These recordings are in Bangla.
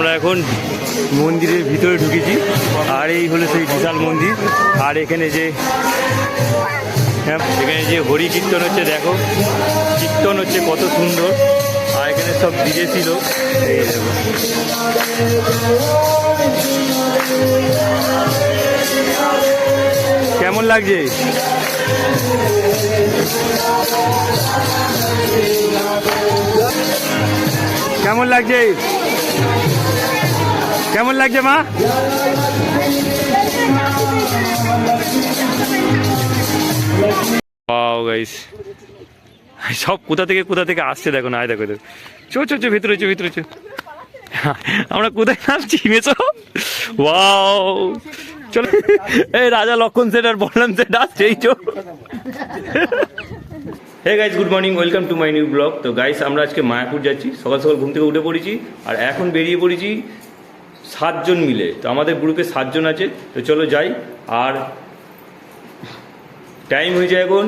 আমরা এখন মন্দিরের ভিতরে ঢুকেছি, আর এই হলো সেই বিশাল মন্দির। আর এখানে যে হরি কীর্তন হচ্ছে, দেখো কীর্তন হচ্ছে কত সুন্দর। আর এখানে সব বিদেশি লোক, এই দেখো। কেমন লাগছে? কেমন লাগছে? কেমন লাগছে মা? সব কোথা থেকে আসছে দেখো না, দেখো দেখো। চো ভিতরে চো। আমরা কোথায় নামছি মেছো? ওয়াও, চলো। এই রাজা লক্ষণ সেট আর বললাম সেট আসছে, এই চো। Hey guys, good morning, welcome to my new blog. তো গাইস, আমরা আজকে মায়াপুর যাচ্ছি। সকাল সকাল ঘুম থেকে উঠে পড়েছি, আর এখন বেরিয়ে পড়েছি 7 জন মিলে। তো আমাদের গ্রুপে 7 জন আছে। তো চলো যাই। আর টাইম হয়ে যায় এখন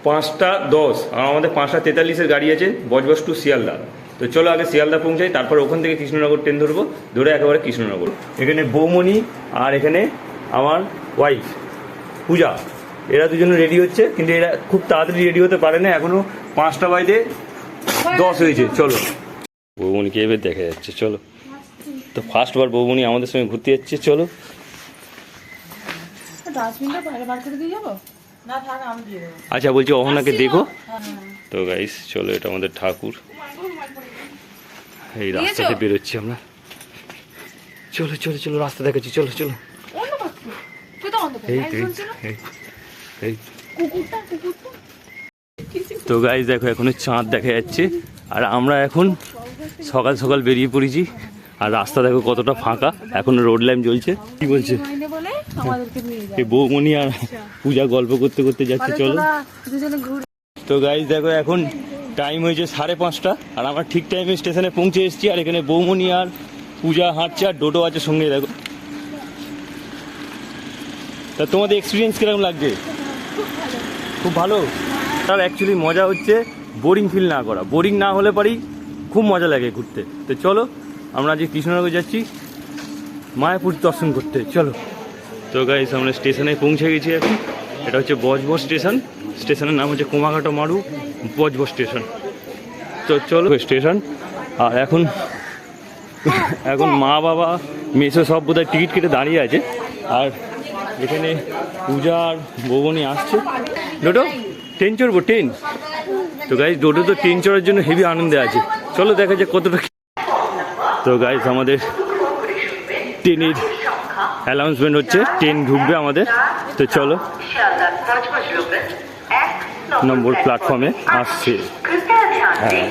5টা 10, আর আমাদের 5টা 43-এর গাড়ি আছে বজবজ টু শিয়ালদা। তো চলো আগে শিয়ালদা পৌঁছাই, তারপর ওখান থেকে কৃষ্ণনগর ট্রেন ধরবো, ধরে একেবারে কৃষ্ণনগর। এখানে বৌমণি আর এখানে আমার ওয়াইফ পূজা, এরা দুজনে রেডি হচ্ছে, কিন্তু এরা খুব তাড়াতাড়ি রেডি হতে পারে না, এখনো 5টা বাজে 10 হয়েছে। চলো, বৌমণিকে এবার দেখা যাচ্ছে, চলো। তো ফার্স্টবার বৌমণি আমাদের সঙ্গে ঘুরতে যাচ্ছে, চলো। আচ্ছা, বলছি অহনাকে দেখো। তো গাইস চলো, এটা আমাদের ঠাকুর। এই রাস্তাতে বেরোচ্ছি আমরা। চলো রাস্তা দেখাচ্ছি, চলো। তো গাইস দেখো, এখনো চাঁদ দেখা যাচ্ছে, আর আমরা এখন সকাল সকাল বেরিয়ে পড়েছি। আর রাস্তা দেখো কতটা ফাঁকা, এখন রোড লাইন জ্বলছে। কি বলছে এই বৌমণি আর পূজা গল্প করতে করতে যাচ্ছে, চলো। তো গাইস দেখো, এখন টাইম হয়েছে 5:30, আর আমরা ঠিক টাইমে স্টেশনে পৌঁছে এসেছি। আর এখানে বৌমণি আর পূজা হাঁটছে, আর ডোডো আছে সঙ্গে, দেখো। তা তোমাদের এক্সপিরিয়েন্স কিরকম লাগছে? খুব ভালো। তার অ্যাকচুয়ালি মজা হচ্ছে বোরিং ফিল না করা। বোরিং না হলে পরেই খুব মজা লাগে ঘুরতে। তো চলো, আমরা আজকে কৃষ্ণনগর যাচ্ছি মায়াপুর দর্শন করতে, চলো। তো গাইস, আমরা স্টেশনে পৌঁছে গেছি এখন। এটা হচ্ছে বজবজ স্টেশন। স্টেশনের নাম হচ্ছে কোমাঘাটো মারু বজবজ স্টেশন। তো চলো স্টেশন। আর এখন মা বাবা মেসো সব বোধহয় টিকিট কেটে দাঁড়িয়ে আছে। আর এখানে পূজা আর বৌমণি আসছে। Dodo, train চড়বো, train. তো গাইস, ডোডো তো ট্রেন চড়ার জন্য হেভি আনন্দে আছে। চলো দেখা যাক কতটা। তো গাইস, আমাদের ট্রেনের অ্যানাউন্সমেন্ট হচ্ছে, ট্রেন ঢুকবে আমাদের। তো চলো, 1 নম্বর প্ল্যাটফর্মে আসছে। হ্যাঁ,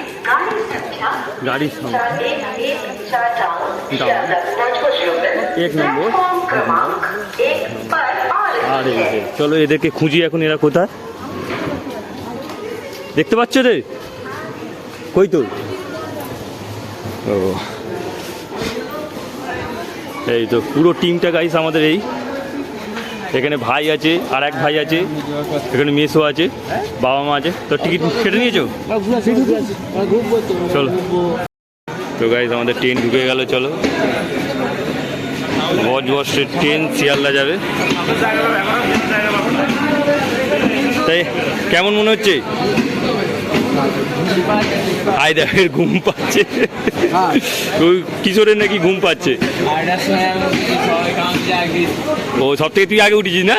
গাড়ির সঙ্গে 1 নম্বর। আর চলো, এদেরকে খুঁজি এখন, এরা কোথায় দেখতে পাচ্ছ রে? কই তো? ও, এই তো পুরো টিমটা গাইস আমাদের। এই এখানে ভাই আছে, আর এক ভাই আছে, এখানে মেসো আছে, বাবা মা আছে। তো টিকিট কেটে নিয়েছো? চলো। তো গাইস, আমাদের ট্রেন ঢুকে গেল, চলো। বজবজ ট্রেন শিয়ালদা যাবে। তাই কেমন মনে হচ্ছে? আয়দার ঘুম পাচ্ছে, ওই কিশোরের নাকি ঘুম পাচ্ছে। ও, সব থেকে তুই আগে উঠেছিস না?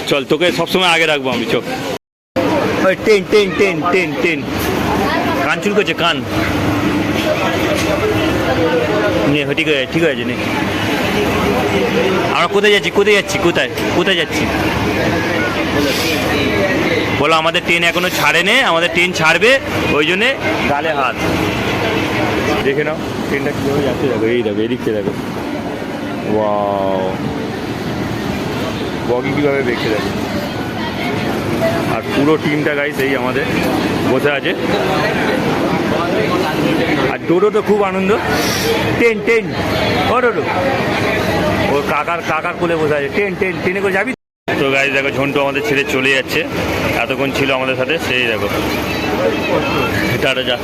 চল, তোকে সবসময় আগে রাখবো আমি, চল। ট্রেন কান চুল করছে, কান। ঠিক আছে নে। আমরা কোথায় যাচ্ছি? কোথায় যাচ্ছি বলো? আমাদের ট্রেন এখনো ছাড়েনি, আমাদের ট্রেন ছাড়বে, ওই জন্যে গালে হাত। দেখে নাও ট্রেনটা কীভাবে যাচ্ছে, দেখো। এই দেখো, এদিকটা দেখো। ওয়াও, বগি কীভাবে দেখতে দেখো। আর পুরো টিমটা গাইস এই আমাদের বসে আছে। আর ডোডো তো খুব আনন্দ। ট্রেন ও ডোডো, ওর কাকার কোলে বসে আছে। ট্রেনে করে যাবি? তো গাইস দেখো, ঝন্টু আমাদের ছেড়ে চলে যাচ্ছে। এতক্ষণ ছিল আমাদের সাথে, সেই দেখো। টাটা, যা।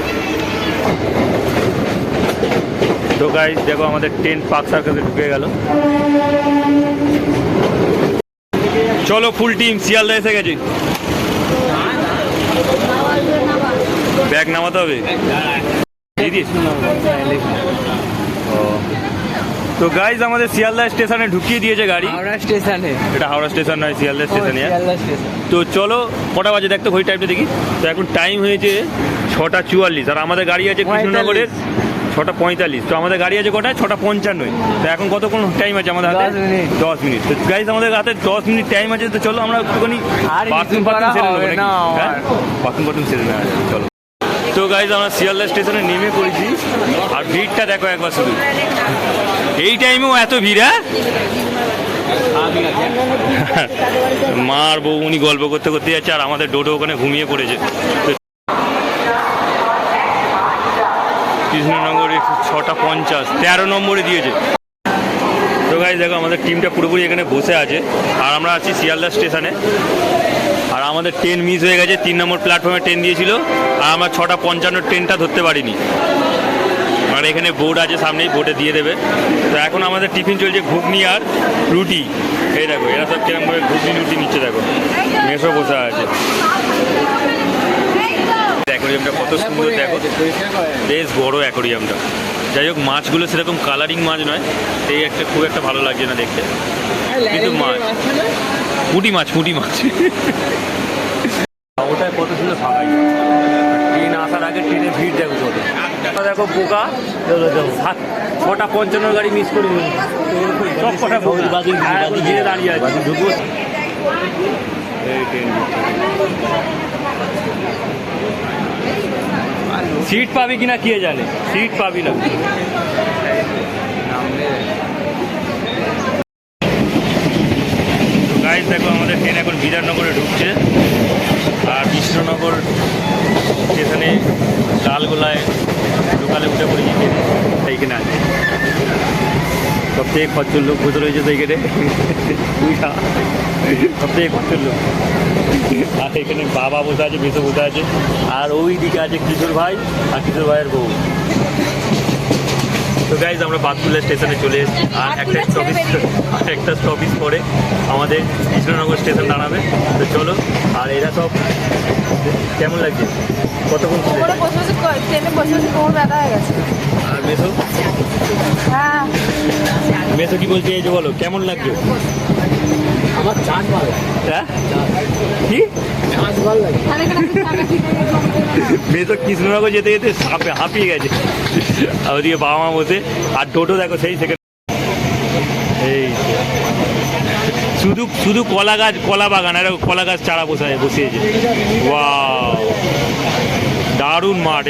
তো গাইস দেখো আমাদের ট্রেন পার্ক সার্কাসে ঢুকে গেল। চলো ফুল টিম শিয়ালদা এসে গেছে। ব্যাগ নামাতে হবে। তো গাইজ আমাদের শিয়ালদা স্টেশনে ঢুকিয়ে দিয়েছে গাড়ি। হাওড়া স্টেশনে। এটা হাওড়া স্টেশন নয়, শিয়ালদা স্টেশনে। তো চলো কটা বাজে দেখতে ঘড়ি টাইমটা দেখি। তো এখন টাইম হয়েছে 6:44 আর আমাদের গাড়ি আছে কৃষ্ণনগরের 6:45। তো আমাদের গাড়ি আছে কটায়? 6:55। তো এখন কতক্ষণ টাইম আছে আমাদের হাতে? 10 মিনিট। তো গাইজ আমাদের হাতে 10 মিনিট টাইম আছে। তো চলো আমরা একটুখানি বাথরুম সেরে নেবো নাকি? হ্যাঁ, বাথরুম সেরে নেওয়া যাবে, চলো। তো গাইজ আমরা শিয়ালদা স্টেশনে নেমে পড়েছি আর ভিড়টা দেখো একবার শুধু। এই টাইমেও এত ভিড়? মা আর বউ উনি গল্প করতে করতে যাচ্ছে আর আমাদের ডোডো ওখানে ঘুমিয়ে পড়েছে। কৃষ্ণনগরে 6:50, 13 নম্বরে দিয়েছে। তো গাইজ দেখো আমাদের টিমটা পুরোপুরি এখানে বসে আছে আর আমরা আছি শিয়ালদা স্টেশনে। আর আমাদের ট্রেন মিস হয়ে গেছে, 3 নম্বর প্ল্যাটফর্মে ট্রেন দিয়েছিল আর আমরা 6:55 ট্রেনটা ধরতে পারিনি। আর এখানে বোর্ড আছে সামনেই, বোর্ডে দিয়ে দেবে। তো এখন আমাদের টিফিন চলছে ঘুগনি আর রুটি। এই দেখো এরা সব কিরকমভাবে ঘুগনি রুটি নিচ্ছে, দেখো মেসও বসে আছে। অ্যাকোরিয়ামটা কত সুন্দর দেখো, বেশ বড় অ্যাকোরিয়ামটা। যাই হোক মাছগুলো সেরকম কালারিং মাছ নয়, এই একটা খুব একটা ভালো লাগছে না দেখতে, কিন্তু মাছ পুঁটি মাছ ওটাই কত সুন্দর ফাঁকাই। ট্রেন আসার আগে ট্রেনে ভিড় দেখো কত। দেখো বোকা 6:55 গাড়ি মিস করে সব কটা ঘিরে দাঁড়িয়ে আছে। ঢুকবো সিট পাবি কিনা কে জানে, সিট পাবি না। গাইজ দেখো আমাদের ট্রেন এখন বিধাননগরে ঢুকছে আর কৃষ্ণনগর স্টেশনে লালগোলায় লোকালে উঠে পড়েছি। এইখানে আছে সবথেকে খরচর লোক বসে রয়েছে, তো এইখানে সবথেকে খরচর লোক। আর এখানে বাবা বসে আছে, বেশো বসে আছে, আর ওই দিকে আছে কিশোর ভাই আর কিশোর ভাইয়ের বউ। তো গাইজ আমরা বাতকুল্লা স্টেশনে চলে এসেছি আর একটা স্টপেজ পরে আমাদের কৃষ্ণনগর স্টেশন দাঁড়াবে। তো চলো, আর এরা সব কেমন লাগছে? কতক্ষণ আর মেসো মেসো কি বলছে এই যে বলো কেমন লাগছে? আমার চাঁদ ভালো। হ্যাঁ কি মেসো কৃষ্ণনগর যেতে যেতে হাঁপিয়ে গেছে। আর ওদিকে বাবা মা বসে আর টোটো দেখো সেই সেকেন্ড। এই শুধু কলা গাছ, কলা বাগান আর কলা গাছ চারা বসিয়েছে। ওয়াও দারুণ মাঠ।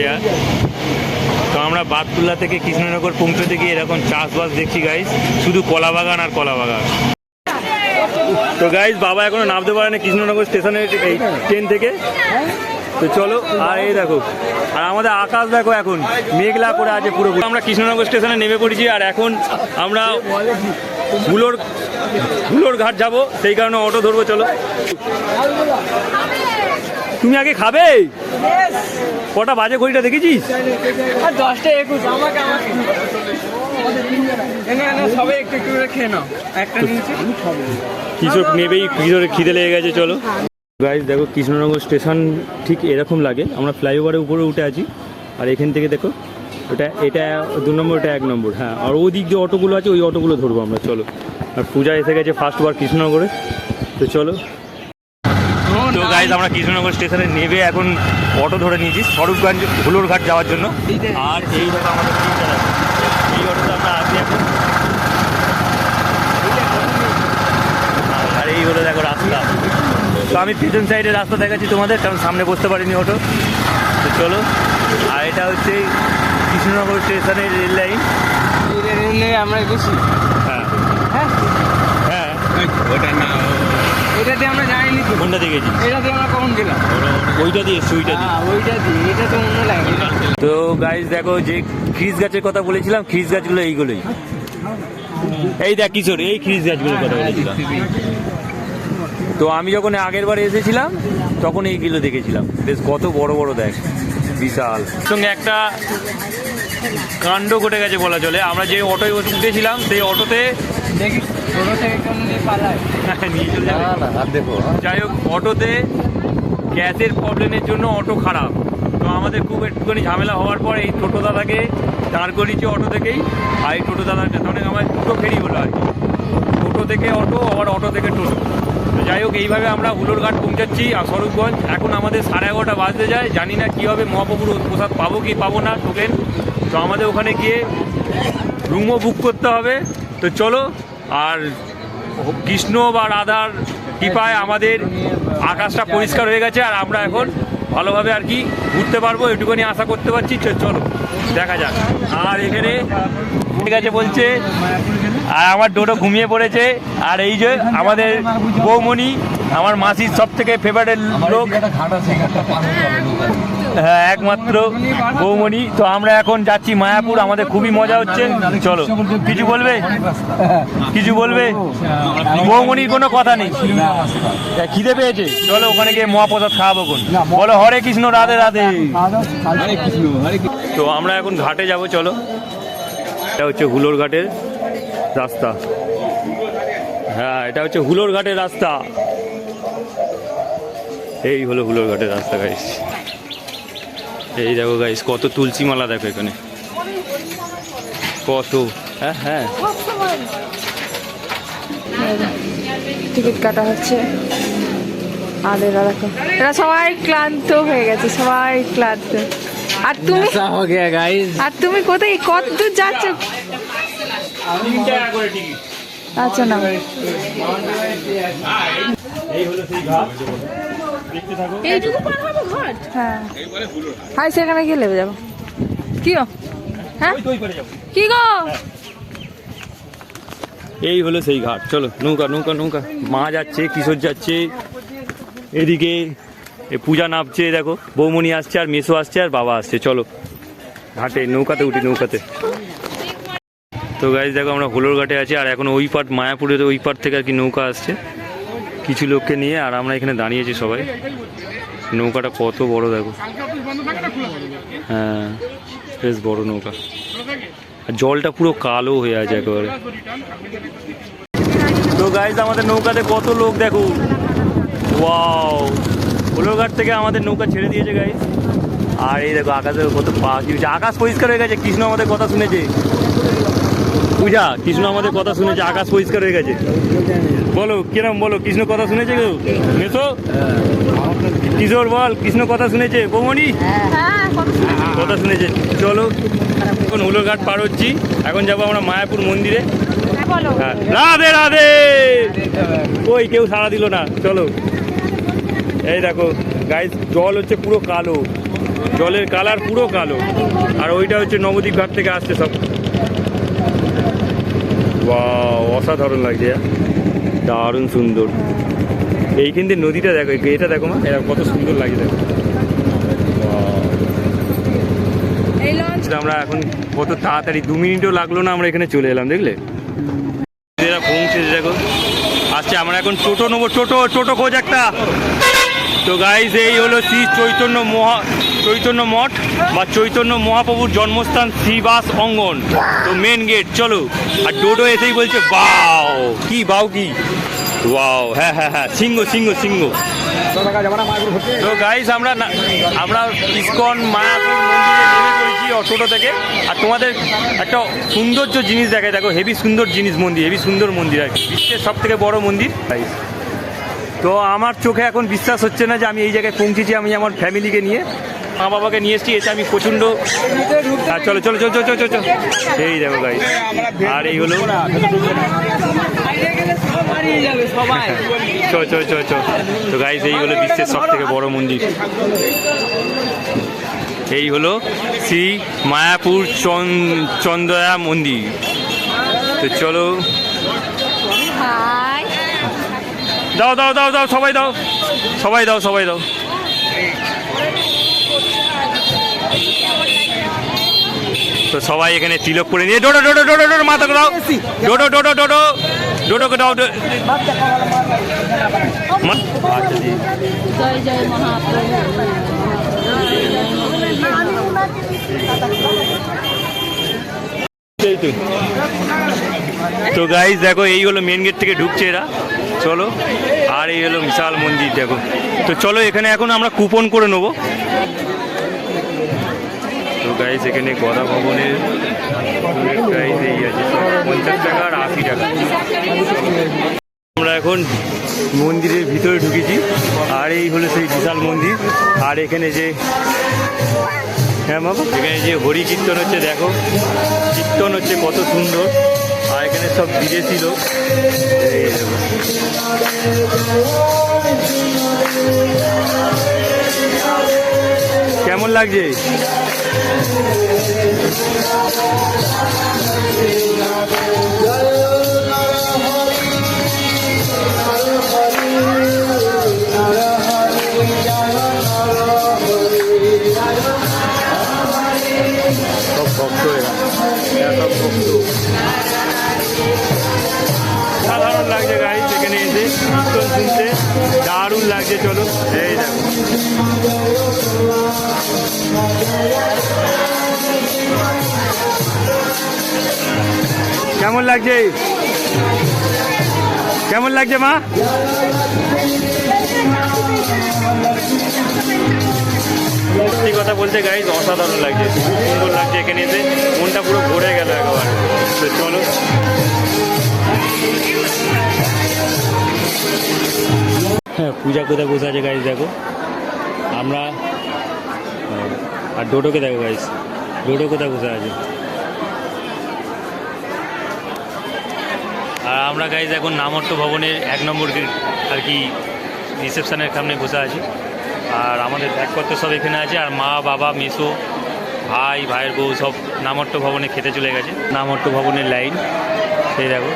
তো আমরা বাতকুল্লা থেকে কৃষ্ণনগর পৌঁছতে গিয়ে এরকম চাষবাস দেখছি গাইজ, শুধু কলা বাগান আর কলা বাগান। তো গাইজ বাবা এখনো নামতে পারে না কৃষ্ণনগর স্টেশনের এই ট্রেন থেকে। তো চলো, আর এই দেখো আর আমাদের আকাশ দেখো এখন মেঘলা করে আছে পুরো। আমরা কৃষ্ণনগর স্টেশনে নেমে পড়েছি আর এখন আমরা হুলোর ঘাট যাবো, সেই কারণে অটো ধরবো। চলো, তুমি আগে খাবে? কটা বাজে ঘড়িটা দেখেছিস? 10:21। সবাই একটু একটু করে খেয়ে নাও, একটা নিয়েছি। কিশোর নেবেই, কিশোরের খিদে লেগে গেছে। চলো গাইজ দেখো কৃষ্ণনগর স্টেশন ঠিক এরকম লাগে। আমরা ফ্লাইওভারের উপরে উঠে আছি আর এখান থেকে দেখো এটা 2 নম্বর, এটা 1 নম্বর। হ্যাঁ, আর ওদিক যে অটোগুলো আছে ওই অটোগুলো ধরবো আমরা। চলো, আর পূজা এসে গেছে ফার্স্টবার কৃষ্ণনগরে। তো চলো। তো গাইজ আমরা কৃষ্ণনগর স্টেশনে নেবে এখন অটো ধরে নিয়েছি স্বরূপগঞ্জ হুলোর ঘাট যাওয়ার জন্য। আর এই দেখো আমাদের এই অটোতে আমরা আছি এখন। আর এই হলো দেখো রাস্তা। তো আমি পিছন সাইডে রাস্তা দেখাচ্ছি তোমাদের, কারণ সামনে বসতে পারিনি অটো। তো চলো, আর এটা হচ্ছে কৃষ্ণনগর স্টেশনের রেল লাইন। আমরা গেছি। হ্যাঁ হ্যাঁ, ওটা না, এটাতে আমরা যাইনি। কোনটা দিয়ে গেছি? এটাতে আমরা কখন গেলাম? ওইটা দিয়ে এসছি, ওইটা দিয়ে। এটা তো অন্য লাইন। তো গাইজ দেখো যে খিরিস গাছের কথা বলেছিলাম, খিরিস গাছগুলো এইগুলোই। এই দেখ কিশোর, এই খিরিস গাছগুলোর কথা বলেছিলাম। তো আমি যখন আগের বার এসেছিলাম তখন এইগুলো দেখেছিলাম, বেশ কত বড় বড় দেখ, বিশাল। সঙ্গে একটা কাণ্ড ঘটে গেছে বলা চলে। আমরা যে অটোয় উঠেছিলাম সেই অটোতে দেখি ছোটো থেকে কোনো নিয়ে পালায়। নিয়ে চলে যাবে। যাই হোক, অটোতে গ্যাসের প্রবলেমের জন্য অটো খারাপ। তো আমাদের খুব একটুখানি ঝামেলা হওয়ার পর এই টোটো দাদাকে দাঁড় করিয়েছি অটো থেকেই। আর এই টোটো দাদাটা অনেক আমার দুটো ফেরি হলো আর কি, টোটো থেকে অটো, আবার অটো থেকে টোটো। তো যাই হোক, এইভাবে আমরা হুলোরঘাট পৌঁছাচ্ছি আর স্বরূপগঞ্জ। এখন আমাদের 11:30 বাজতে যায়। জানি না কী হবে, মহাপ্রভুর প্রসাদ পাবো কি পাবো না টোকেন। তো আমাদের ওখানে গিয়ে রুমও বুক করতে হবে। তো চলো, আর কৃষ্ণ বা রাধার কৃপায় আমাদের আকাশটা পরিষ্কার হয়ে গেছে আর আমরা এখন ভালোভাবে আর কি ঘুরতে পারবো, এটুকুনি আশা করতে পারছি। চলো দেখা যাক। আর এখানে ঠিক আছে বলছে, আর আমার ডোডো ঘুমিয়ে পড়েছে। আর এই যে আমাদের বৌমণি, আমার মাসির সব থেকে ফেভারিট লোক, হ্যাঁ একমাত্র বৌমণি। তো আমরা এখন যাচ্ছি মায়াপুর, আমাদের খুবই মজা হচ্ছে। চলো, কিছু বলবে? কিছু বলবে? বৌমণির কোনো কথা নেই, খিদে পেয়েছে। চলো ওখানে গিয়ে মহাপ্রসাদ খাওয়াবো কোন। বলো হরে কৃষ্ণ রাধে রাধে। তো আমরা এখন ঘাটে যাব, চলো। এটা হচ্ছে হুলোর ঘাটের রাস্তা। হ্যাঁ, এটা হচ্ছে হুলোর ঘাটের রাস্তা। এই হলো হুলোর ঘাটের রাস্তা গাইস। এই দেখো গাইস, কত তুলসী মালা দেখো এখানে, কত। হ্যাঁ হ্যাঁ, টিকিট কাটা হচ্ছে। আর এরা দেখো, এরা সবাই ক্লান্ত হয়ে গেছে, সবাই ক্লান্ত। আর তুমি আর তুমি কোথায় কত দূর যাচ্ছ? আচ্ছা না, এই হলো সেই ঘাট, দেখতে থাকো। হ্যাঁ হাই, সেখানে গিয়ে লেবে যাবো। কি গো? হ্যাঁ কি গো? এই হলো সেই ঘাট। চলো, নৌকা নৌকা নৌকা। মা যাচ্ছে, কিশোর যাচ্ছে, এদিকে পূজা নামছে, দেখো বৌমণি আসছে, আর মেসো আসছে, আর বাবা আসছে। চলো ঘাটে নৌকাতে উঠি, নৌকাতে। তো গাইজ দেখো, আমরা হুলোর ঘাটে আছি। আর এখন ওই পাট মায়াপুরের ওই পাট থেকে আর কি নৌকা আসছে কিছু লোককে নিয়ে। আর আমরা এখানে দাঁড়িয়েছি সবাই। নৌকাটা কত বড় দেখো, হ্যাঁ বেশ বড় নৌকা। আর জলটা পুরো কালো হয়ে আছে একেবারে। তো গাইজ আমাদের নৌকাতে কত লোক দেখো, ওয়াও। হুলোরঘাট থেকে আমাদের নৌকা ছেড়ে দিয়েছে গাইজ। আর এই দেখো আকাশে কত পাখি, আকাশ পরিষ্কার হয়ে গেছে। কৃষ্ণ আমাদের কথা শুনেছে, পূজা কৃষ্ণ আমাদের কথা শুনেছে, আকাশ পরিষ্কার হয়ে গেছে। বলো কিরম, বলো কৃষ্ণ কথা শুনেছে কেউ? মেসো কিশোর বল, কৃষ্ণ কথা শুনেছে? বৌমণি কথা শুনেছে। চলো, এখন হুলোরঘাট পার হচ্ছি। এখন যাবো আমরা মায়াপুর মন্দিরে। হ্যাঁ, রাধে রাধে। ওই কেউ সাড়া দিল না। চলো, এই দেখো গাইস, জল হচ্ছে পুরো কালো, জলের কালার পুরো কালো। আর ওইটা হচ্ছে নবদ্বীপ ঘাট থেকে আসছে সব। ওয়াও, অসাধারণ লাগছে, দারুণ সুন্দর। এইখান দিয়ে নদীটা দেখো, এটা দেখো মা, এটা কত সুন্দর লাগে দেখো। আমরা এখন কত তাড়াতাড়ি, 2 মিনিটও লাগলো না, আমরা এখানে চলে এলাম, দেখলে? এরা পৌঁছে দেখো আসছে। আমরা এখন টোটো নেবো, টোটো খোঁজ একটা। তো গাইজ, এই হলো শ্রী চৈতন্য মঠ বা চৈতন্য মহাপ্রভুর জন্মস্থান, শ্রীবাস অঙ্গন। তো মেন গেট। চলো। আর ডোডো এসেই বলছে বাও কি, বাও কি, ওয়াও। হ্যাঁ হ্যাঁ হ্যাঁ, সিংহ সিংহ সিংহ। তো গাইজ, আমরা ইসকন মায়াপুর মন্দিরে নেমে পড়েছি টোটো থেকে। আর তোমাদের একটা সৌন্দর্য জিনিস দেখায়, দেখো হেভি সুন্দর জিনিস, মন্দির হেভি সুন্দর মন্দির আর কি, বিশ্বের সব থেকে বড় মন্দির। তো আমার চোখে এখন বিশ্বাস হচ্ছে না যে আমি এই জায়গায় পৌঁছেছি। আমি আমার ফ্যামিলিকে নিয়ে, মা বাবাকে নিয়ে এসেছি, এসে আমি প্রচণ্ড। আর চলো চলো চলো চলো চলো, এই দেখো গাইজ। আর এই হলো চ চ চ চ। তো গাইজ, এই হলো বিশ্বের সব থেকে বড় মন্দির। এই হলো শ্রী মায়াপুর চন্দ্রয়া মন্দির। তো চলো, দাও দাও দাও দাও, সবাই দাও, সবাই দাও, সবাই দাও। তো সবাই এখানে তিলক করে নিয়ে, ডোডো ডোডো ডোডো ডোডো মাথা দাও, ডোডো ডোডো ডোডো ডোডোকে দাও। জয় জয় মহাপ্রভু। তো গাইস দেখো এই হলো মেন গেট থেকে ঢুকছে এরা, চলো। আর এই হলো বিশাল মন্দির দেখো। তো চলো এখানে এখন আমরা কুপন করে নেবো। তো গাইস এখানে গদা ভবনের প্রাইস এই আছে 50 টাকা আর 80 টাকা। আমরা এখন মন্দিরের ভিতরে ঢুকেছি, আর এই হলো সেই বিশাল মন্দির। আর এখানে যে হ্যাঁ বাবা, এখানে যে হরি কীর্তন হচ্ছে দেখো, কীর্তন হচ্ছে কত সুন্দর। আর এখানে সব বিদেশি লোক। এই দেখো কেমন লাগছে? সব ভক্ত এরা সব ভক্ত। সাধারণ লাগছে গাড়ি সেখানে এসে কীর্তন শুনতে, দারুণ লাগছে। চলো এই দেখো কেমন লাগছে, কেমন লাগছে মা? সত্যি কথা বলতে গাইজ অসাধারণ লাগছে, খুব সুন্দর লাগছে এখানে এসে, মনটা পুরো ভরে গেল একেবারে। তো চলো হ্যাঁ, পূজা কোথায় বসে আছে গাইজ দেখো। আমরা আর ডোডোকে দেখো গাইজ, ডোডো কোথায় বসে আছে। আর আমরা গাইজ এখন নামট্য ভবনের 1 নম্বর আর কি রিসেপশনের সামনে বসে আছি। আর আমাদের ব্যাগপত্র সব এখানে আছে। আর মা বাবা মেসো ভাই ভাইয়ের বউ সব নামট্য ভবনে খেতে চলে গেছে। নামট্য ভবনের লাইন সেই দেখো।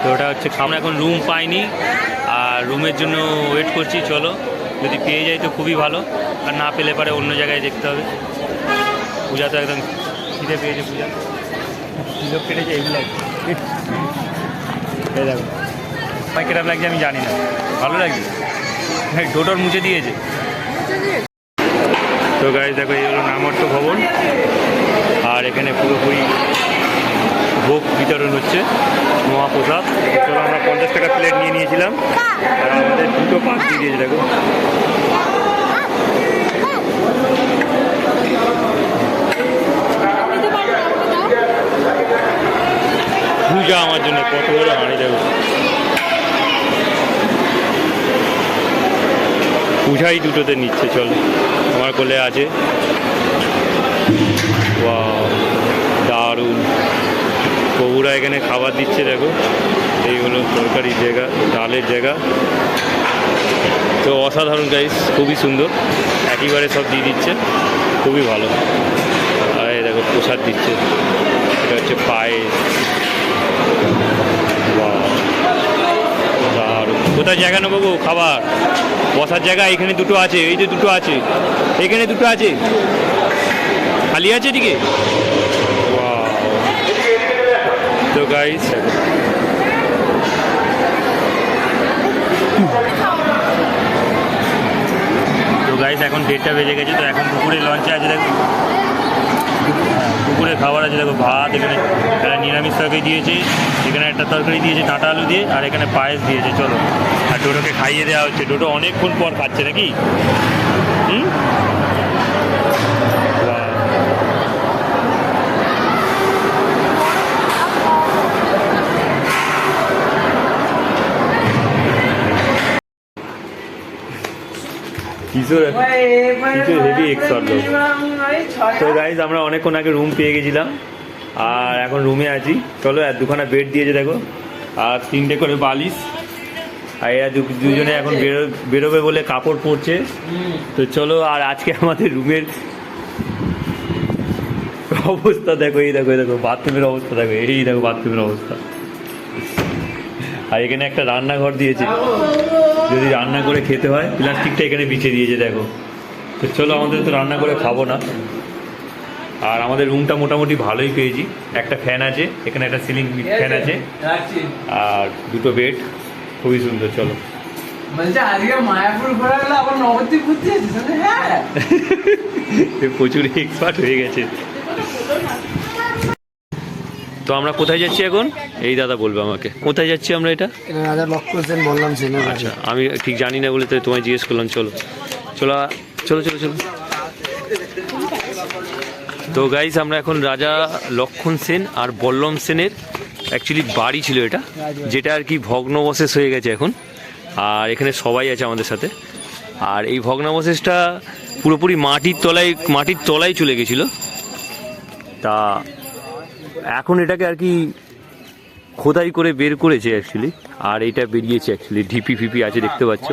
তো ওটা হচ্ছে, আমরা এখন রুম পাইনি আর রুমের জন্য ওয়েট করছি। চলো যদি পেয়ে যাই তো খুবই ভালো, আর না পেলে পারে অন্য জায়গায় দেখতে হবে। পূজা তো একদম খিদে পেয়েছে, পূজা লোক কেটেছে এই লাগছে। এই দেখো ভাই কেরাম লাগছে আমি জানি না, ভালো লাগছে। হ্যাঁ ডোডোর মুছে দিয়েছে। তো গাইজ দেখো এই হলো নামট্য ভবন, আর এখানে পুরোপুরি ভোগ বিতরণ হচ্ছে, মহাপ্রসাদ। চলো আমরা 50 টাকা প্লেট নিয়ে নিয়েছিলাম, আর আমাদের 2টো পাস দিয়ে দিয়েছে দেখো। পূজা আমার জন্য কত বড় হাঁড়ি দেখো, পূজাই দুটোতে নিচ্ছে। চল আমার কোলে আছে, ওয়াও দারুণ। প্রভুরা এখানে খাবার দিচ্ছে দেখো। এই হলো তরকারির জায়গা, ডালের জায়গা। তো অসাধারণ গাইস, খুবই সুন্দর, একইবারে সব দিয়ে দিচ্ছে, খুবই ভালো। আর এই দেখো প্রসাদ দিচ্ছে, এটা হচ্ছে পায়েস। দারুণ। কোথায় জায়গা নেবো গো খাবার বসার জায়গা? এখানে 2টো আছে, এই যে 2টো আছে, এখানে 2টো আছে, খালি আছে এদিকে। তো গাইস এখন 1:30 বেজে গেছে। তো এখন দুপুরে লঞ্চে আছে দেখো, দুপুরে খাবার আছে দেখো। ভাত এখানে একটা নিরামিষ তরকারি দিয়েছে, এখানে একটা তরকারি দিয়েছে ডাঁটা আলু দিয়ে, আর এখানে পায়েস দিয়েছে। চলো আর ডোডোকে খাইয়ে দেওয়া হচ্ছে। ডোডো অনেকক্ষণ পর খাচ্ছে নাকি? হেভি এক্সপার্ট লোক। তো গাইজ আমরা অনেকক্ষণ আগে রুম পেয়ে গেছিলাম, আর এখন রুমে আছি। চলো আর 2খানা বেড দিয়েছে দেখো, আর 3টে করে বালিশ। আর এরা দুজনে এখন বেরোবে বলে কাপড় পরছে। তো চলো, আর আজকে আমাদের রুমের অবস্থা দেখো, এই দেখো, এই দেখো বাথরুমের অবস্থা দেখো, এই দেখো বাথরুমের অবস্থা। আর এখানে একটা রান্নাঘর দিয়েছে, যদি রান্না করে খেতে হয়। প্লাস্টিকটা এখানে বিছিয়ে দিয়েছে দেখো। তো চলো আমাদের তো রান্না করে খাবো না। আর আমাদের রুমটা মোটামুটি ভালোই পেয়েছি। একটা ফ্যান আছে এখানে, একটা সিলিং ফ্যান আছে, আর 2টো বেড, খুবই সুন্দর। চলো প্রচুর এক্সপার্ট হয়ে গেছে। তো আমরা কোথায় যাচ্ছি এখন? এই দাদা বলবে আমাকে কোথায় যাচ্ছি আমরা। এটা রাজা লক্ষ্মণ সেন বললাম সেন। আচ্ছা, আমি ঠিক জানি না বলে তো তোমায় জিজ্ঞেস করলাম। চলো চলো চলো চলো চলো। তো গাইস আমরা এখন রাজা লক্ষ্মণ সেন আর বল্লম সেনের অ্যাকচুয়ালি বাড়ি ছিল এটা, যেটা আর কি ভগ্নবশেষ হয়ে গেছে এখন। আর এখানে সবাই আছে আমাদের সাথে। আর এই ভগ্নাবশেষটা পুরোপুরি মাটির তলায় চলে গেছিলো। তা এখন এটাকে আর কি খোদাই করে বের করেছে অ্যাকচুয়ালি। আর এইটা বেরিয়েছে অ্যাকচুয়ালি, ঢিপি ফিপি আছে দেখতে পাচ্ছ।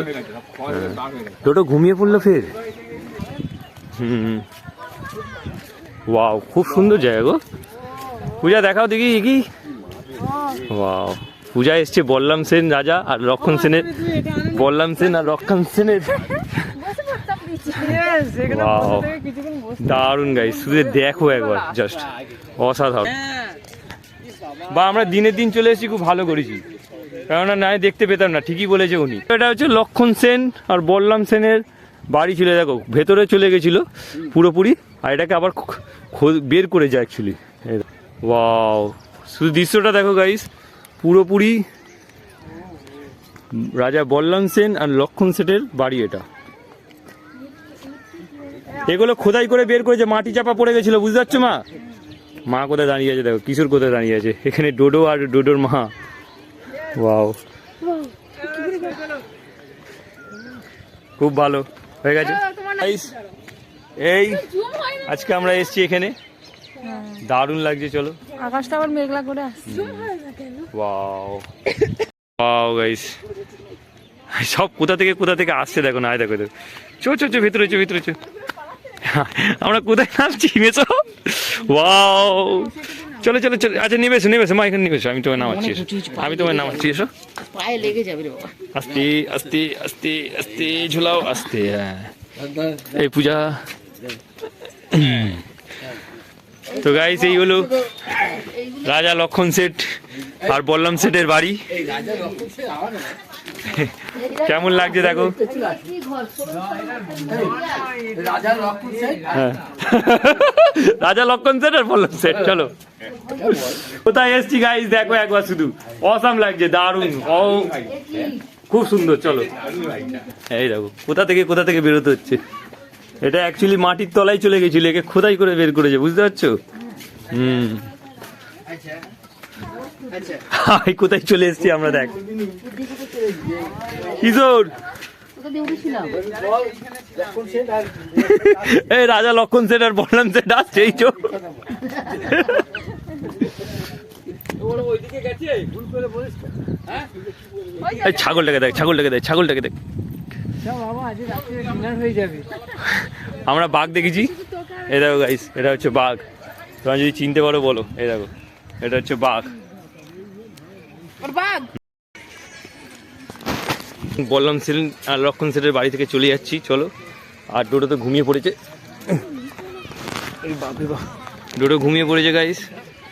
টোটো ঘুমিয়ে পড়লো ফের। ওয়াও, খুব সুন্দর জায়গা গো। পূজা দেখাও দেখি কি। ওয়াও, পূজা এসছে বল্লম সেন রাজা আর লক্ষ্মণ সেনের, বল্লম সেন আর লক্ষ্মণ সেনের। ওয়াও, দারুণ গাইস, শুধু দেখো একবার, জাস্ট অসাধারণ। বা আমরা দিনের দিন চলে এসেছি, খুব ভালো করেছি, কেননা না দেখতে পেতাম না। ঠিকই বলেছে উনি। এটা হচ্ছে লক্ষ্মণ সেন আর বল্লম সেনের বাড়ি ছিল। দেখো ভেতরে চলে গেছিল পুরোপুরি, আর এটাকে আবার বের করে যায় অ্যাকচুয়ালি। ওয়াও, শুধু দৃশ্যটা দেখো গাইস, পুরোপুরি রাজা বল্লম সেন আর লক্ষ্মণ সেনের বাড়ি এটা। এগুলো খোদাই করে বের করেছে, মাটি চাপা পড়ে গেছিল, বুঝতে পারছো? মা কোথায় দাঁড়িয়ে আছে দেখো, কিশোর কোথায় দাঁড়িয়ে আছে, এখানে ডোডো আর ডোডোর মা। ওয়াও, খুব ভালো হয়ে গেছে। এই আজকে আমরা এসেছি এখানে, দারুণ লাগছে। চলো, আকাশটা আবার মেঘলা করে আসছে। ওয়াও ওয়াও গাইস, সব কোথা থেকে আসছে দেখো না। দেখো দেখো, চো চো চো ভিতরে চো, ভিতরে চো। আমরা কোথায় নামছি মেসো? ওয়াও, চলো চলো চলো। আচ্ছা নেবেছো মা, এখানে নেবেছো, আমি তোমায় নামাচ্ছি, এসো। পায়ে লেগে যাবে রে বাবা। আস্তে আস্তে আস্তে আস্তে ঝুলাও, আস্তে। হ্যাঁ, এই পূজা। তো গাইস, এই হলো রাজা লক্ষ্মণ সেট আর বল্লম সেটের বাড়ি। কেমন লাগছে দেখো। রাজা লক্ষ্মণ সেট আর বল্লম সেট। চলো, কোথায় এসছি গাইস দেখো একবার, শুধু অসাম লাগছে, দারুণ, খুব সুন্দর। চলো, এই দেখো কোথা থেকে বেরোতে হচ্ছে। এটা অ্যাকচুয়ালি মাটির তলায় চলে গেছিল, একে খোদাই করে বের করেছে, বুঝতে পারছো? কোথায় চলে এসছি আমরা, দেখ কিশোর। এই রাজা লক্ষ্মণ সেট আর বল্লম সেট আসছে, এই চো। ছাগলটাকে দেখ। আমরা বাঘ দেখেছি। এই দেখো গাইস, এটা হচ্ছে বাঘ। তোমরা যদি চিনতে পারো বলো। এই দেখো, এটা হচ্ছে বাঘ। বল্লম সেন আর লক্ষ্মণ সেনের বাড়ি থেকে চলে যাচ্ছি। চলো, আর ডোডো তো ঘুমিয়ে পড়েছে। ডোডো ঘুমিয়ে পড়েছে গাইস।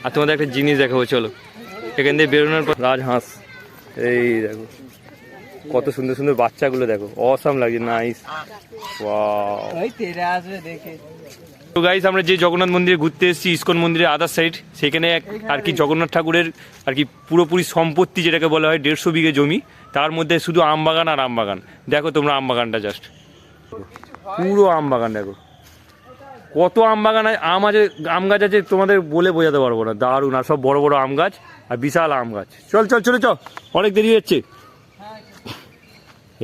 আর তোমাদের একটা জিনিস দেখাবো, চলো। এখান থেকে বেরোনোর পর রাজহাঁস, এই দেখো কত সুন্দর সুন্দর বাচ্চাগুলো, দেখো অসাম লাগছে, নাইস। তো গাইস, আমরা যে জগন্নাথ মন্দিরে ঘুরতে এসেছি, ইসকন মন্দিরের আদার সাইড, সেখানে আর কি জগন্নাথ ঠাকুরের আর কি পুরোপুরি সম্পত্তি, যেটাকে বলা হয় 150 বিঘে জমি, তার মধ্যে শুধু আমবাগান আর আমবাগান। দেখো তোমরা আমবাগানটা, জাস্ট পুরো আমবাগান। দেখো কত আমবাগান, আম গাছ আছে, তোমাদের বলে বোঝাতে পারবো না, দারুণ। আর সব বড় বড় আম গাছ আর বিশাল আম গাছ। চল, অনেক দেরি হচ্ছে।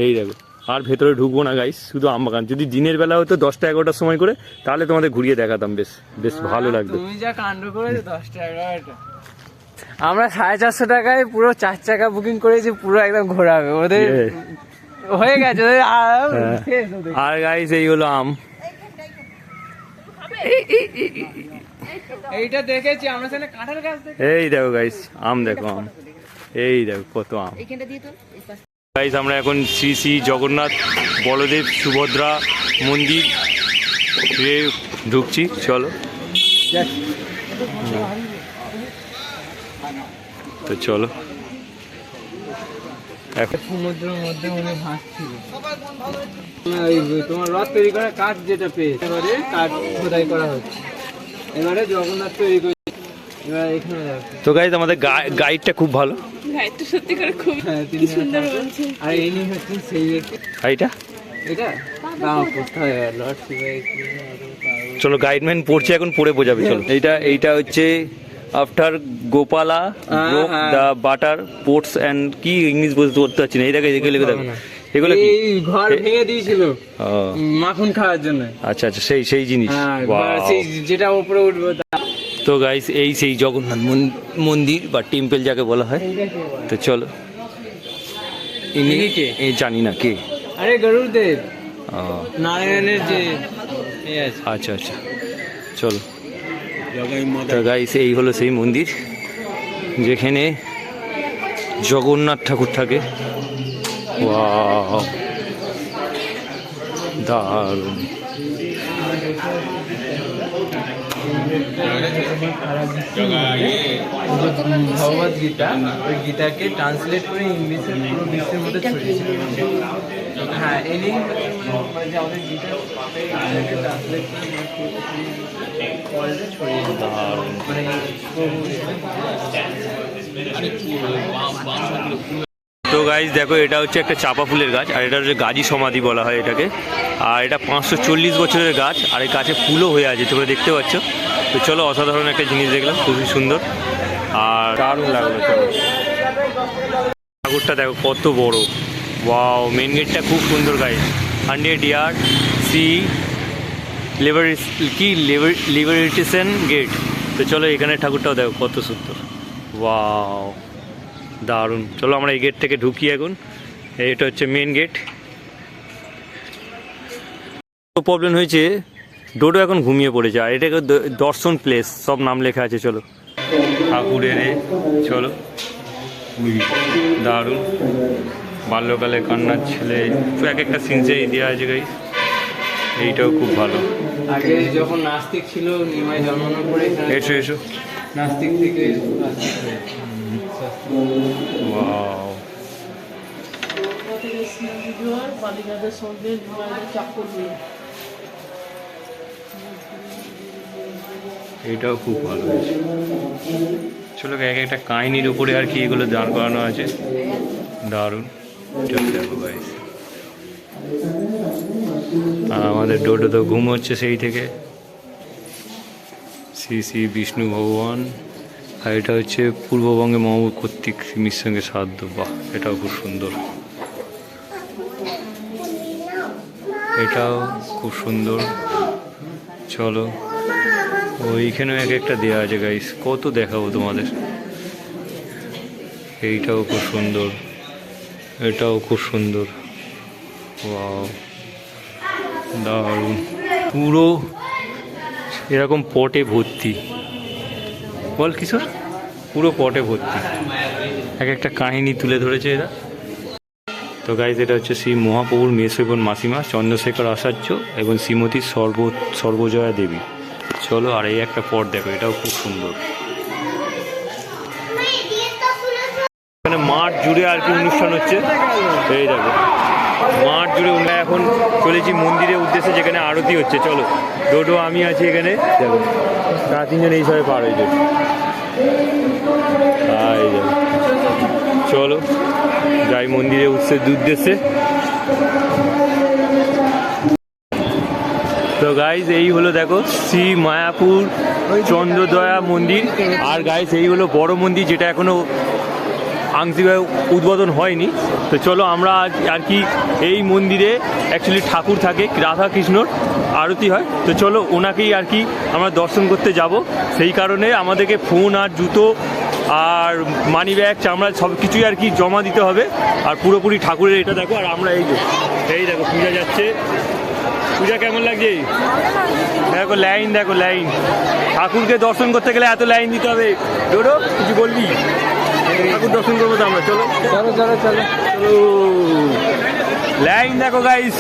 এই দেখো, আর ভেতরে ঢুকবো না গাইস, শুধু আমবাগান। যদি দিনের বেলা হতো 10টা-11টার সময় করে, তাহলে তোমাদের ঘুরিয়ে দেখাতাম, বেশ ভালো লাগতো। তুমি যা কাণ্ড করেছো 10টা-11টা, আমরা 450 টাকায় পুরো 4 চাকা বুকিং করেছি, পুরো একদম ঘোরাবে ওদের হয়ে গেছে। আর গাইস, এই হলো আম। এইটা দেখেছি আমরা, সেখানে কাঁঠাল গাছ দেখে। এই দেখো গাইস, আম দেখো, আম। এই দেখো কত আম। গাইস, আমরা এখন শ্রী শ্রী জগন্নাথ বলদেব সুভদ্রা মন্দির ঢুকছি। চলো, তো চলো। সমুদ্রের মধ্যে মনে ভাসছিল তোমার রথ তৈরি করা কাঠ, যেটা পেয়ে এবারে কাঠ খোদাই করা হচ্ছে। এবারে জগন্নাথ তৈরি করে এবার এখানে দেখো। তো গাইজ আমাদের গাইডটা খুব ভালো। গাইডটা সত্যি করে খুব হ্যাঁ, কি সুন্দর বলছে। আর ইনি হচ্ছেন সেই ব্যক্তি। গাইডটা এটা না কোথায় লর্ড শিবাই। চলো গাইডম্যান পড়ছে এখন, পড়ে বোঝাবে চলো। এইটা হচ্ছে after Gopala broke the butter ports and কি ইংলিশ বলতে পারছি না, এইটাকে এগুলো লিখে দেবে। এগুলো কি এই ঘর ভেঙে দিয়েছিল ও, মাখন খাওয়ার জন্য। আচ্ছা আচ্ছা, সেই জিনিস। হ্যাঁ, Wow! সেই যেটা উপরে উঠবে। তো গাইস এই সেই জগন্নাথ মন্দির বা টেম্পল যাকে বলা হয়। তো চলো, ইনি কে? এই জানি না কে। আরে গরুদেব, ও, নারায়ণের যে আছে। আচ্ছা আচ্ছা, চলো। তো গাইস এই হলো সেই মন্দির যেখানে জগন্নাথ ঠাকুর থাকে। ওয়াও, দারুণ। ভগবত গীতা, ওই গীতাকে ট্রান্সলেট করে ইংলিশে পুরো বিশ্বের মধ্যে ছড়িয়েছিল। হ্যাঁ, এনি মানে যে আমাদের গীতা ট্রান্সলেট করে ছড়িয়ে দিত। মানে তো গাইজ দেখো, এটা হচ্ছে একটা চাপা ফুলের গাছ, আর এটা হচ্ছে গাজী সমাধি বলা হয় এটাকে। আর এটা 540 বছরের গাছ, আর এই গাছে ফুলও হয়ে আছে, তোমরা দেখতে পাচ্ছ। তো চলো, অসাধারণ একটা জিনিস দেখলাম, খুবই সুন্দর আর দারুণ লাগলো। চলো, ঠাকুরটা দেখো কত বড়। ওয়াও, মেন গেটটা খুব সুন্দর গাইজ। 100 ইয়ার সি লিবারেটেশন গেট। তো চলো, এখানে ঠাকুরটাও দেখো কত সুন্দর। ওয়াও, দারুণ। চলো আমরা এই গেট থেকে ঢুকি এখন। এটা হচ্ছে মেন গেট। প্রবলেম হয়েছে, ডোডো এখন ঘুমিয়ে পড়েছে, আর এটাকে দর্শন প্লেস সব নাম লেখা আছে। চলো ঠাকুরের, চলো, দারুণ। বাল্যকালে কান্নার ছেলে, এক একটা সিনসে দেওয়া আছে গাই। এইটাও খুব ভালো। আগে যখন নাস্তিক ছিল, নিমাই জন্মানোর পরে এসো এসো। নাস্তিক থেকে নাস্তিক হয়ে। ওয়াও, এটাও খুব ভালো হয়েছে। চলো, এক একটা কাহিনির উপরে আর কি এগুলো দাঁড় করানো আছে, দারুণ। চলো দেখো গাইস, আর আমাদের ডোডো তো ঘুম হচ্ছে সেই থেকে। শ্রী বিষ্ণু ভগবান। আর এটা হচ্ছে পূর্ববঙ্গে মহাবুর কর্তৃক সিমির সঙ্গে শ্রাদ্ধ। বাহ, এটাও খুব সুন্দর, এটাও খুব সুন্দর। চলো, ওইখানেও এক একটা দেওয়া আছে গাইস, কত দেখাবো তোমাদের। এইটাও খুব সুন্দর, এটাও খুব সুন্দর। ওয়াও, দারুণ। পুরো এরকম পটে ভর্তি, বল কিশোর, পুরো পটে ভর্তি, এক একটা কাহিনী তুলে ধরেছে এরা। তো গাইজ, এটা হচ্ছে শ্রী মহাপ্রভুর মেসো এবং মাসিমা চন্দ্রশেখর আচার্য এবং শ্রীমতী সর্বজয়া দেবী। চলো, আর এই একটা পট দেখো, এটাও খুব সুন্দর। এখানে মাঠ জুড়ে আর কি অনুষ্ঠান হচ্ছে, এই দেখো মাঠ জুড়ে। এখন চলেছি মন্দিরের উদ্দেশ্যে, যেখানে আরতি হচ্ছে। চলো, ডোডো আমি আছি এখানে, দেখো তারা তিনজন এই সবাই পার হয়ে যাবে। চলো যাই মন্দিরের উদ্দেশ্যে। তো গাইজ, এই হলো দেখো শ্রী মায়াপুর চন্দ্রদয়া মন্দির। আর গাইজ, এই হলো বড় মন্দির, যেটা এখনো আংশিকভাবে উদ্বোধন হয়নি। তো চলো, আমরা আর কি এই মন্দিরে অ্যাকচুয়ালি ঠাকুর থাকে, রাধা কৃষ্ণর আরতি হয়। তো চলো, ওনাকেই আর কি আমরা দর্শন করতে যাব। সেই কারণে আমাদেরকে ফোন আর জুতো আর মানি ব্যাগ, চামড়া সব কিছুই আর কি জমা দিতে হবে। আর পুরোপুরি ঠাকুরের এটা দেখো। আর আমরা এই দেখো পূজা যাচ্ছে। পূজা কেমন লাগছে? দেখো লাইন, দেখো লাইন। ঠাকুরকে দর্শন করতে গেলে এত লাইন দিতে হবে। ডোডো, কিছু বলবি? ঠাকুর দর্শন করবো তো আমরা। চলো চলো চলো চলো চলো, লাইন দেখো গাইস।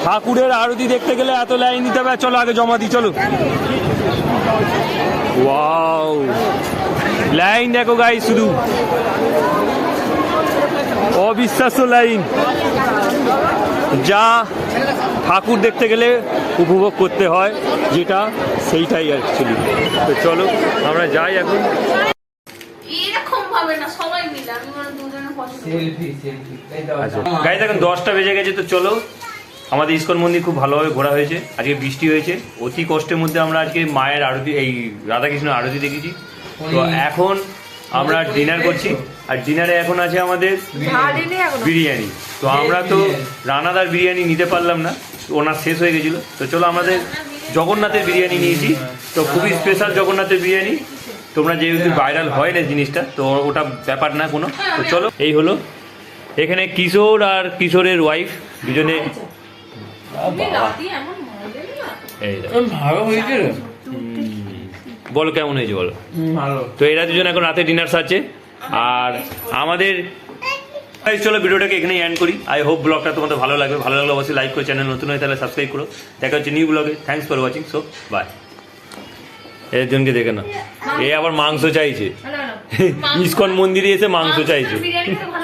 ঠাকুরের আরতি দেখতে গেলে এত লাইন দিতে হবে। চলো আগে জমা দিই, চলো। ওয়াও, লাইন দেখো গাইস, শুধু অবিশ্বাস্য লাইন। যা ঠাকুর দেখতে গেলে উপভোগ করতে হয়, যেটা সেইটাই অ্যাকচুয়ালি। তো চলো আমরা যাই এখন। এরকম ভাবে না, সবাই মিলে আমি মনে হয় দুজনে পছন্দ করি। সেলফি এই দাও আচ্ছা গাইজ এখন 10টা বেজে গেছে। তো চলো, আমাদের ইস্কন মন্দির খুব ভালোভাবে ঘোরা হয়েছে। আজকে বৃষ্টি হয়েছে, অতি কষ্টের মধ্যে আমরা আজকে মায়ের আরতি, এই রাধাকৃষ্ণ আরতি দেখেছি। তো এখন আমরা ডিনার করছি, আর ডিনারে এখন আছে আমাদের বিরিয়ানি। তো আমরা তো রানাদার বিরিয়ানি নিতে পারলাম না, ওনার শেষ হয়ে গেছিল। তো চলো আমাদের জগন্নাথের বিরিয়ানি নিয়েছি। তো খুবই স্পেশাল জগন্নাথের বিরিয়ানি। তোমরা যেহেতু ভাইরাল হয় না জিনিসটা, তো ওটা ব্যাপার না কোনো। তো চলো, এই হলো এখানে কিশোর আর কিশোরের ওয়াইফ দুজনে। তুমি রাতি এমন মডেল না। এই দেখো। ভালো হয়েছে রে। বলো কেমন হয়েছে বলো। ভালো। তো এরা দুজন এখন রাতে ডিনার সারছে। আর আমাদের চলো ভিডিওটাকে এখানেই এন্ড করি। আই হোপ ব্লগটা তোমাদের ভালো লাগবে। ভালো লাগলে অবশ্যই লাইক করো, চ্যানেল নতুন হয়ে তাহলে সাবস্ক্রাইব করো। দেখা হচ্ছে নিউ ব্লগে। Thanks for watching. So bye. এর জনকে দেখে না, এ আবার মাংস চাইছে। ইস্কন মন্দিরে এসে মাংস চাইছে। বিরিয়ানি খেতে ভালো